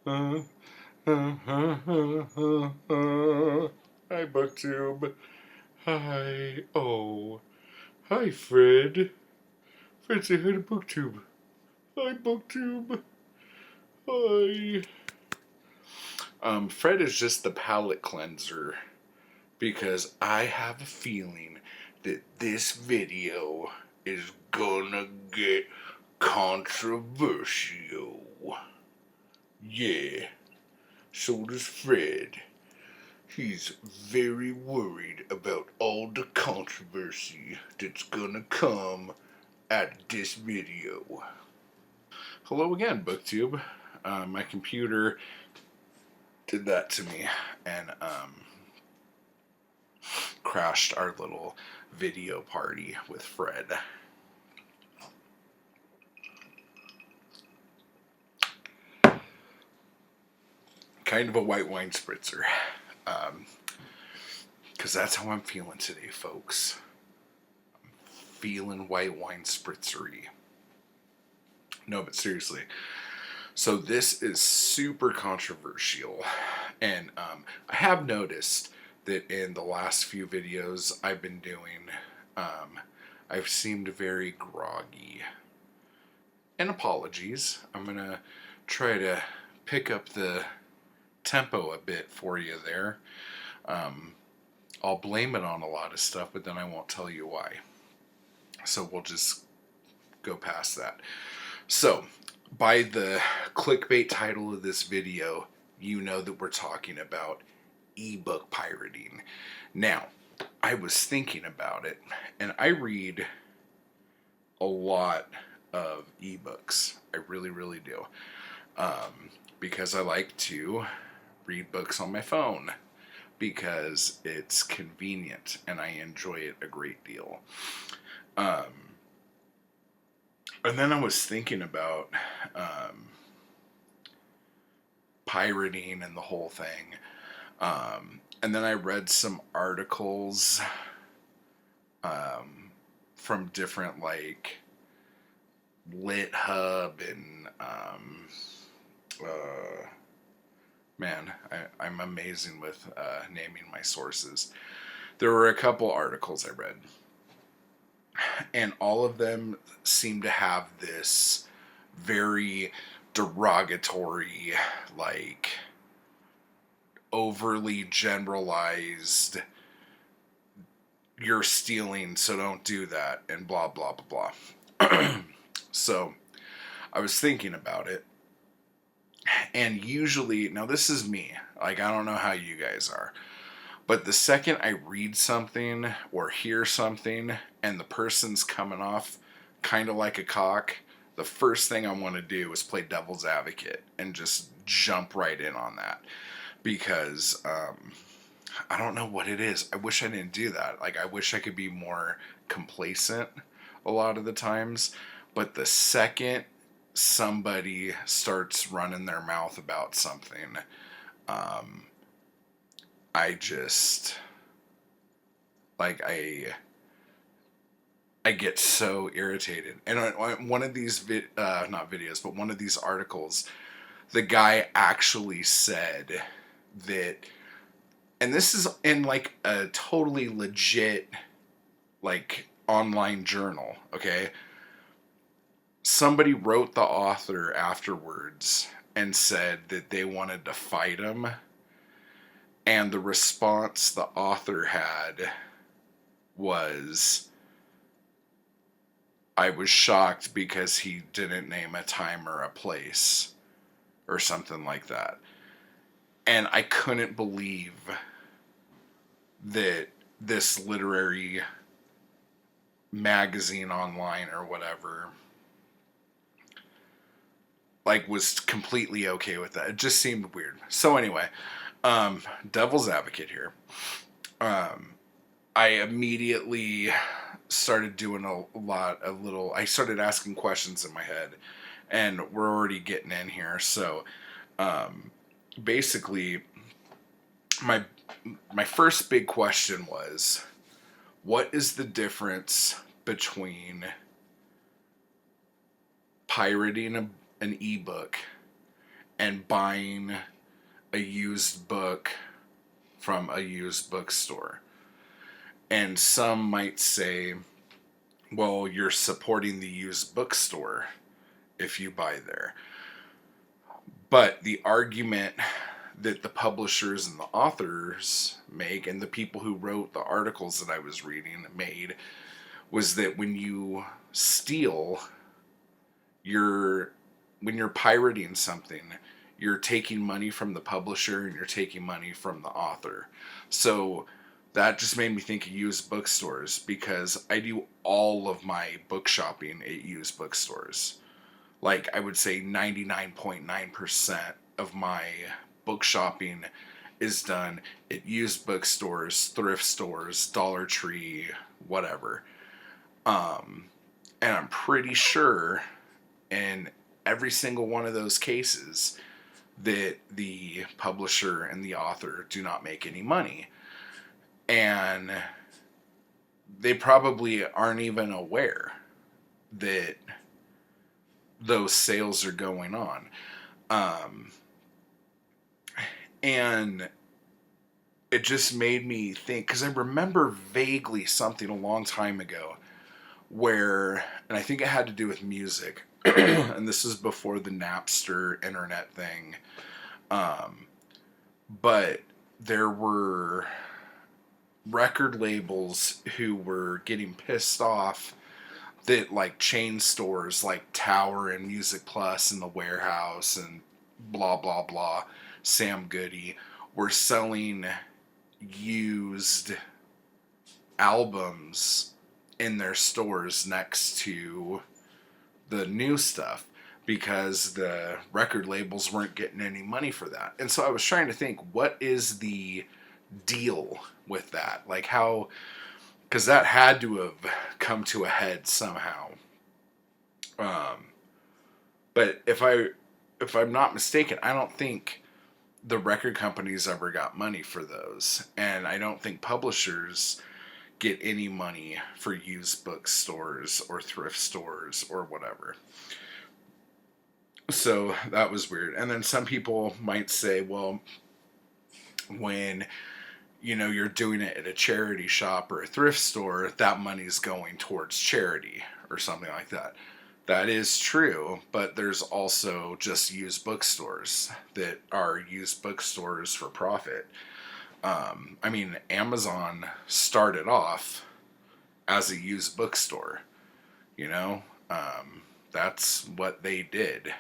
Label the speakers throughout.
Speaker 1: Hi, Booktube. Hi. Oh. Hi, Fred. Fred, say hi to Booktube. Hi, Booktube. Hi. Fred is just the palate cleanser because I have a feeling that this video is gonna get controversial. Yeah, so does Fred. He's very worried about all the controversy that's gonna come at this video. Hello again, BookTube. My computer did that to me and crashed our little video party with Fred. Kind of a white wine spritzer. Because that's how I'm feeling today, folks. I'm feeling white wine spritzery. No, but seriously. So this is super controversial. And I have noticed that in the last few videos I've been doing, I've seemed very groggy. And apologies. I'm going to try to pick up the tempo a bit for you there. I'll blame it on a lot of stuff, but then I won't tell you why. So we'll just go past that. So, by the clickbait title of this video, you know that we're talking about ebook pirating. Now, I was thinking about it, and I read a lot of ebooks. I really, really do. Because I like to read books on my phone. Because it's convenient and I enjoy it a great deal. And then I was thinking about pirating and the whole thing. And then I read some articles from different like Lit Hub and man, I'm amazing with naming my sources. There were a couple articles I read, and all of them seem to have this very derogatory, like overly generalized, you're stealing, so don't do that, and blah, blah, blah, blah. So I was thinking about it. And usually, now this is me, like I don't know how you guys are, but the second I read something or hear something and the person's coming off kind of like a cock, the first thing I want to do is play devil's advocate and just jump right in on that. Because I don't know what it is. I wish I didn't do that. Like, I wish I could be more complacent a lot of the times. But the second somebody starts running their mouth about something, I just like I get so irritated. And on one of these not videos, but one of these articles, the guy actually said that, and this is in like a totally legit like online journal, okay? Somebody wrote the author afterwards and said that they wanted to fight him, and the response the author had was, I was shocked because he didn't name a time or a place or something like that. And I couldn't believe that this literary magazine online or whatever like was completely okay with that. It just seemed weird. So anyway, devil's advocate here. I immediately started doing I started asking questions in my head, and we're already getting in here. So basically, my first big question was, what is the difference between pirating an ebook and buying a used book from a used bookstore. And some might say, well, you're supporting the used bookstore if you buy there. But the argument that the publishers and the authors make, and the people who wrote the articles that I was reading made, was that when you steal, when you're pirating something, you're taking money from the publisher and you're taking money from the author. So that just made me think of used bookstores, because I do all of my book shopping at used bookstores. Like, I would say 99.9% of my book shopping is done at used bookstores, thrift stores, Dollar Tree, whatever. And I'm pretty sure in every single one of those cases that the publisher and the author do not make any money. And they probably aren't even aware that those sales are going on. And it just made me think, because I remember vaguely something a long time ago where, and I think it had to do with music, and this is before the Napster internet thing, but there were record labels who were getting pissed off that, like, chain stores like Tower and Music Plus and The Warehouse and blah blah blah, Sam Goody, were selling used albums in their stores next to the new stuff, because the record labels weren't getting any money for that. And so I was trying to think, what is the deal with that? Like, how, because that had to have come to a head somehow. But if I'm not mistaken, I don't think the record companies ever got money for those, and I don't think publishers get any money for used bookstores or thrift stores or whatever. So that was weird. And then some people might say, well, when you're doing it at a charity shop or a thrift store, that money's going towards charity or something like that. That is true, but there's also just used bookstores that are used bookstores for profit. I mean, Amazon started off as a used bookstore, that's what they did.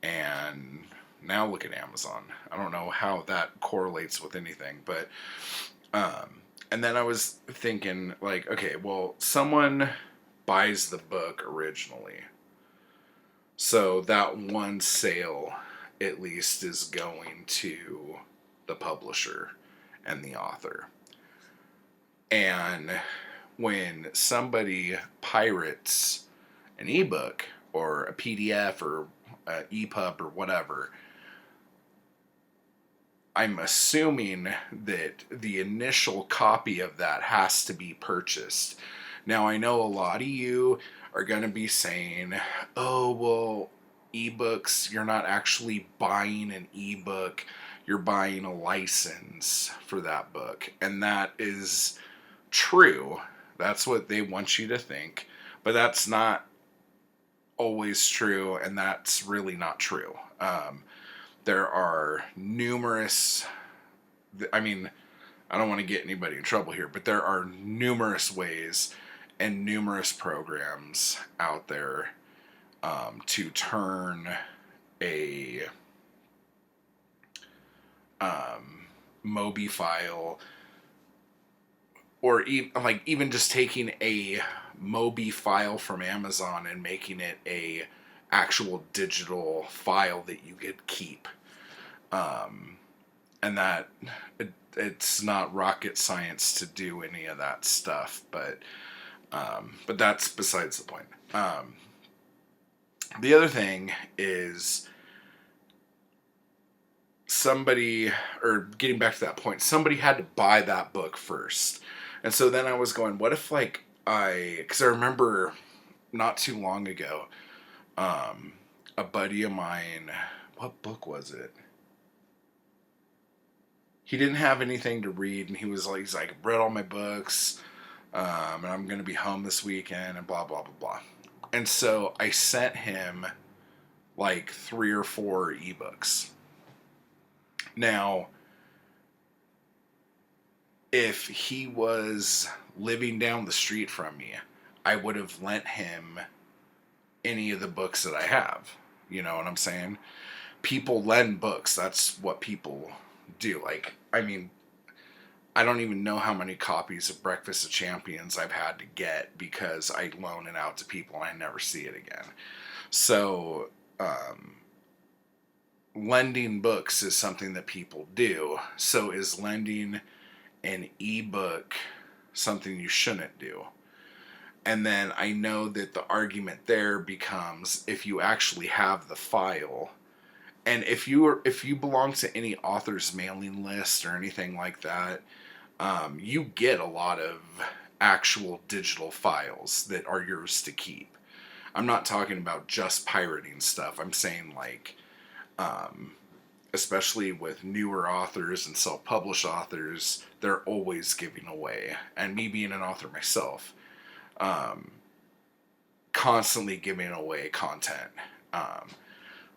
Speaker 1: And now look at Amazon. I don't know how that correlates with anything, but, and then I was thinking, like, okay, well, someone buys the book originally, so that one sale at least is going to the publisher and the author. And when somebody pirates an ebook or a PDF or an EPUB or whatever, I'm assuming that the initial copy of that has to be purchased. Now, I know a lot of you are going to be saying, oh, well, ebooks, you're not actually buying an ebook, you're buying a license for that book. And that is true. That's what they want you to think. But that's not always true, and that's really not true. There are numerous, I mean, I don't want to get anybody in trouble here, but there are numerous ways and numerous programs out there to turn a Mobi file, or even just taking a Mobi file from Amazon and making it a actual digital file that you could keep. And that it's not rocket science to do any of that stuff, but that's besides the point. The other thing is, getting back to that point, somebody had to buy that book first. And so then I was going, what if, because I remember not too long ago, a buddy of mine what book was it? He didn't have anything to read, and he's like, read all my books, and I'm going to be home this weekend, and blah, blah, blah, blah. And so I sent him like 3 or 4 ebooks. Now, if he was living down the street from me, I would have lent him any of the books that I have. You know what I'm saying? People lend books. That's what people do. Like, I mean, I don't even know how many copies of Breakfast of Champions I've had to get because I loan it out to people and I never see it again. So, lending books is something that people do. So is lending an ebook something you shouldn't do? And then I know that the argument there becomes, if you actually have the file, and if you belong to any author's mailing list or anything like that, you get a lot of actual digital files that are yours to keep. I'm not talking about just pirating stuff. I'm saying like, especially with newer authors and self-published authors, they're always giving away. And me being an author myself, constantly giving away content.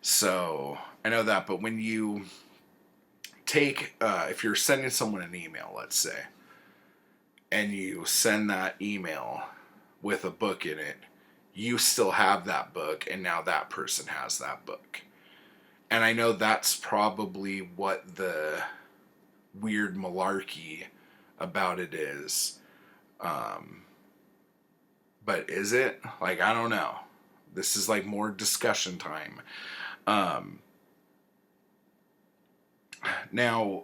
Speaker 1: So I know that, but when you take, if you're sending someone an email, let's say, and you send that email with a book in it, you still have that book, and now that person has that book. And I know that's probably what the weird malarkey about it is. But is it? Like, I don't know. This is like more discussion time. Now,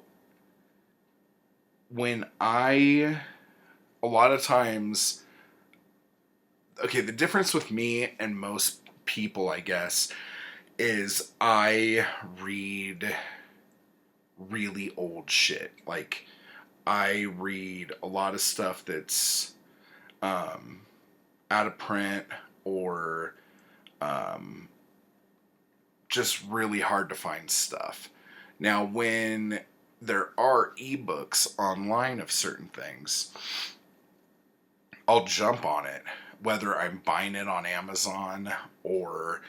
Speaker 1: a lot of times, okay, the difference with me and most people, I guess, is I read really old shit. Like, I read a lot of stuff that's out of print or just really hard to find stuff. Now, when there are ebooks online of certain things, I'll jump on it, whether I'm buying it on Amazon or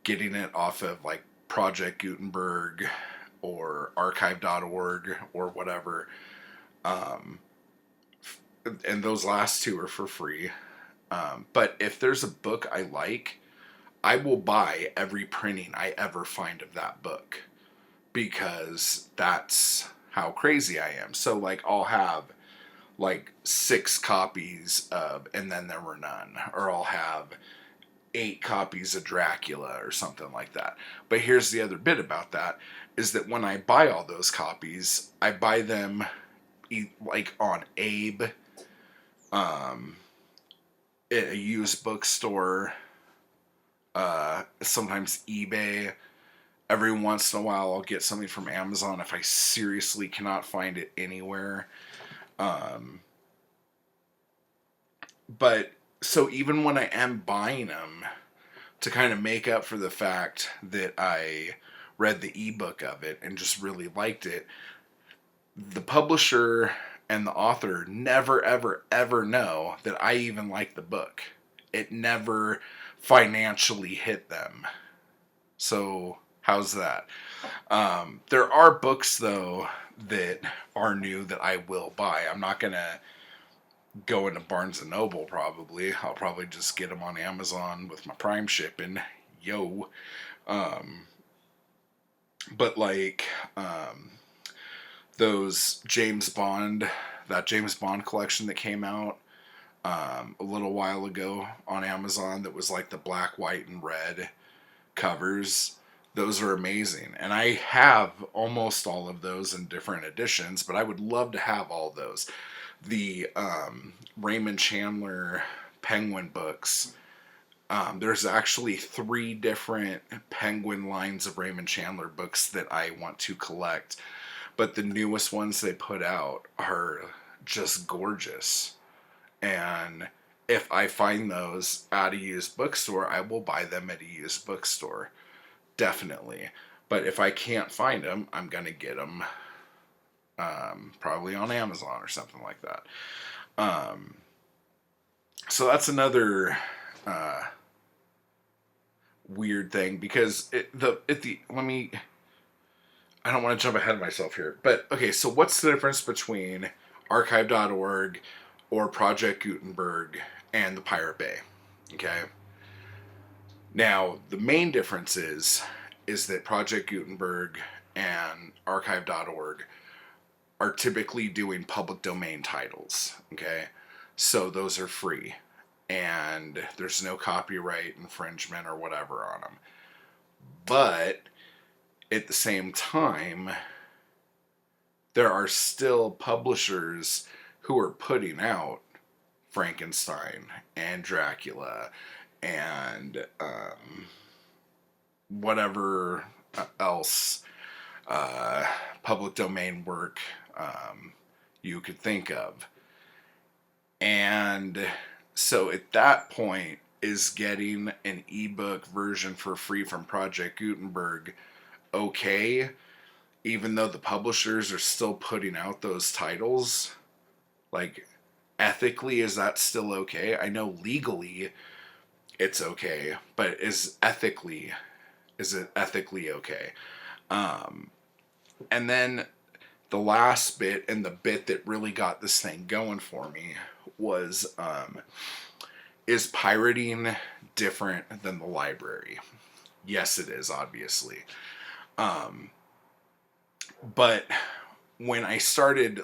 Speaker 1: getting it off of like Project Gutenberg or archive.org or whatever. And those last two are for free. But if there's a book I like, I will buy every printing I ever find of that book, because that's how crazy I am. So like, I'll have like 6 copies of And Then There Were None, or I'll have 8 copies of Dracula or something like that. But here's the other bit about that, is that when I buy all those copies, I buy them like on Abe, at a used bookstore, sometimes eBay. Every once in a while I'll get something from Amazon if I seriously cannot find it anywhere. But so even when I am buying them, to kind of make up for the fact that I read the ebook of it and just really liked it, the publisher and the author never, ever, ever know that I even like the book. It never financially hit them. So how's that? There are books, though, that are new that I will buy. I'm not going to go into Barnes & Noble, probably. I'll probably just get them on Amazon with my Prime shipping. Yo. But like, those that James Bond collection that came out a little while ago on Amazon, that was like the black, white, and red covers. Those are amazing. And I have almost all of those in different editions, but I would love to have all those. The Raymond Chandler Penguin books, there's actually 3 different Penguin lines of Raymond Chandler books that I want to collect. But the newest ones they put out are just gorgeous. And if I find those at a used bookstore, I will buy them at a used bookstore. definitely. But if I can't find them, I'm going to get them probably on Amazon or something like that. So that's another weird thing, because I don't want to jump ahead of myself here, but okay, so what's the difference between archive.org or Project Gutenberg and the Pirate Bay? Okay. Now, the main difference is that Project Gutenberg and archive.org are typically doing public domain titles, okay? So those are free, and there's no copyright infringement or whatever on them. But at the same time, there are still publishers who are putting out Frankenstein and Dracula and whatever else public domain work you could think of. And so at that point, is getting an ebook version for free from Project Gutenberg okay, even though the publishers are still putting out those titles? Like, ethically, is that still okay? I know legally it's okay, but is it ethically okay? And then the last bit, and the bit that really got this thing going for me, was is pirating different than the library? Yes, it is, obviously. But when I started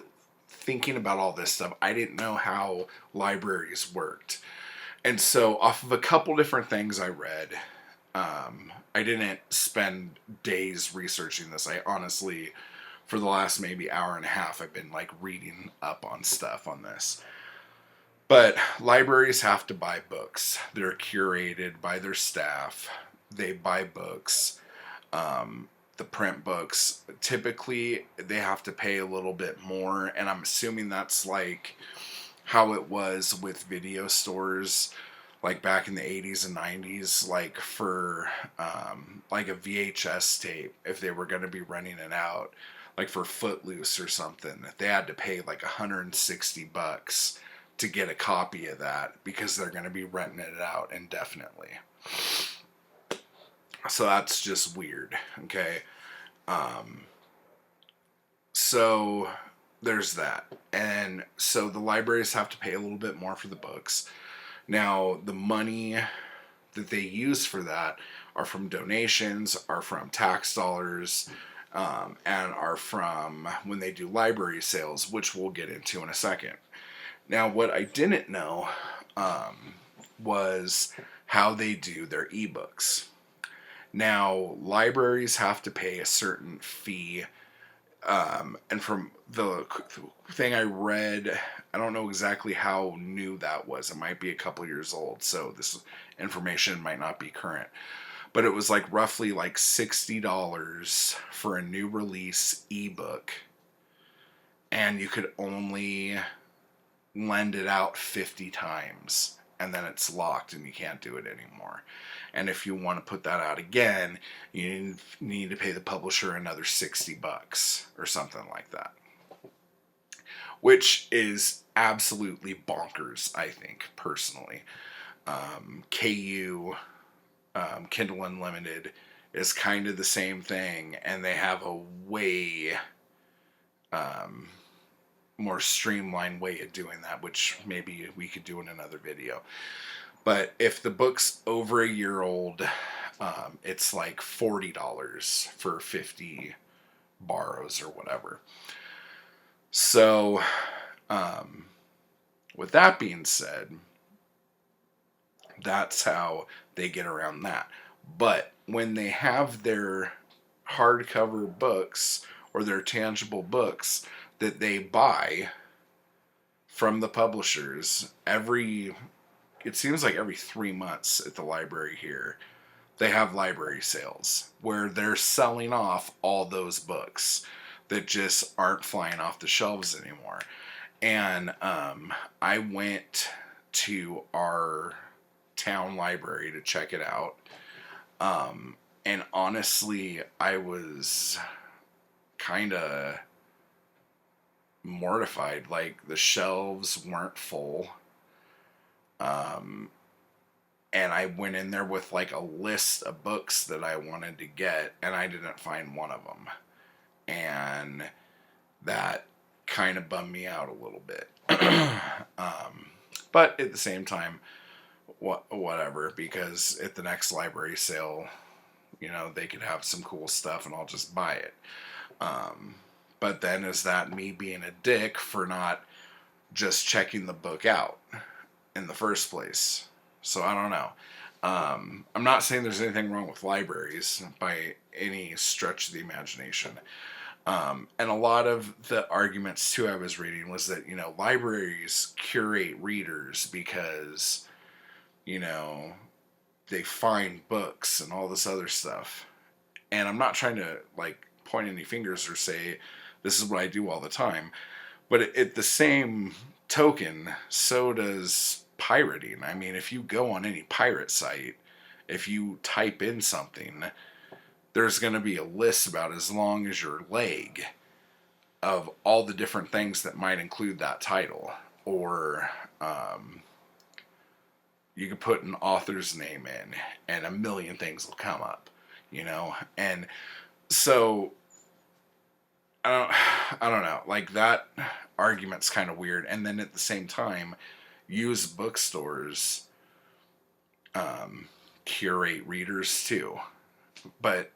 Speaker 1: thinking about all this stuff, I didn't know how libraries worked. And so, off of a couple different things I read, I didn't spend days researching this. I honestly, for the last maybe hour and a half, I've been like reading up on stuff on this. But libraries have to buy books. They're curated by their staff. They buy books. The print books, typically they have to pay a little bit more, and I'm assuming that's like how it was with video stores, like back in the 80s and 90s, like for like a VHS tape, if they were going to be renting it out, like for Footloose or something, they had to pay like $160 to get a copy of that, because they're going to be renting it out indefinitely. So that's just weird, okay? So there's that. And so the libraries have to pay a little bit more for the books. Now, the money that they use for that are from donations, are from tax dollars, and are from when they do library sales, which we'll get into in a second. Now, what I didn't know was how they do their ebooks. Now, libraries have to pay a certain fee, and from the thing I read, I don't know exactly how new that was. It might be a couple years old, so this information might not be current. But it was like roughly like $60 for a new release ebook, and you could only lend it out 50 times, and then it's locked and you can't do it anymore. And if you want to put that out again, you need to pay the publisher another $60 or something like that, which is absolutely bonkers, I think, personally. KU, Kindle Unlimited, is kind of the same thing, and they have a way more streamlined way of doing that, which maybe we could do in another video. But if the book's over a year old, it's like $40 for 50 borrows or whatever. So, with that being said, that's how they get around that. But when they have their hardcover books or their tangible books that they buy from the publishers it seems like every 3 months at the library here, they have library sales where they're selling off all those books that just aren't flying off the shelves anymore. And I went to our town library to check it out. And honestly, I was kind of mortified. Like, the shelves weren't full. And I went in there with like a list of books that I wanted to get, and I didn't find one of them. And that kind of bummed me out a little bit. But at the same time, whatever, because at the next library sale, they could have some cool stuff and I'll just buy it. But then is that me being a dick for not just checking the book out in the first place? So I don't know. I'm not saying there's anything wrong with libraries by any stretch of the imagination. And a lot of the arguments too I was reading was that, libraries curate readers because, they find books and all this other stuff. And I'm not trying to like point any fingers or say this is what I do all the time. But at the same token, so does pirating. I mean, if you go on any pirate site, if you type in something, there's going to be a list about as long as your leg of all the different things that might include that title. Or you could put an author's name in and a million things will come up, And so I don't know. Like, that argument's kind of weird. And then at the same time, used bookstores curate readers too. But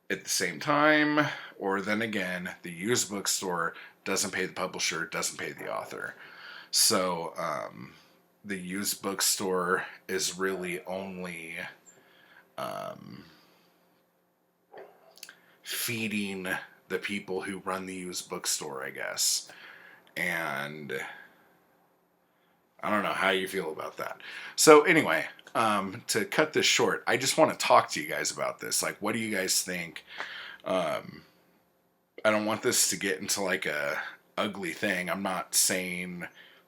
Speaker 1: at the same time, or then again, the used bookstore doesn't pay the publisher, doesn't pay the author. So the used bookstore is really only feeding the people who run the used bookstore, I guess. And I don't know how you feel about that. So anyway, to cut this short, I just want to talk to you guys about this. Like, what do you guys think? I don't want this to get into like a ugly thing. I'm not saying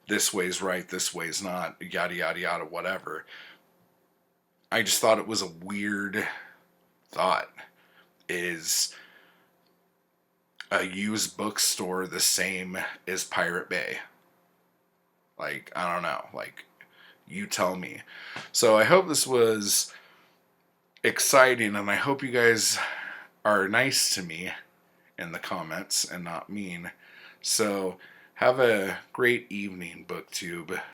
Speaker 1: this way's right, this way's not, yada, yada, yada, whatever. I just thought it was a weird thought. Is a used bookstore the same as Pirate Bay? Like, I don't know. Like, you tell me. So I hope this was exciting, and I hope you guys are nice to me in the comments and not mean. So have a great evening, BookTube.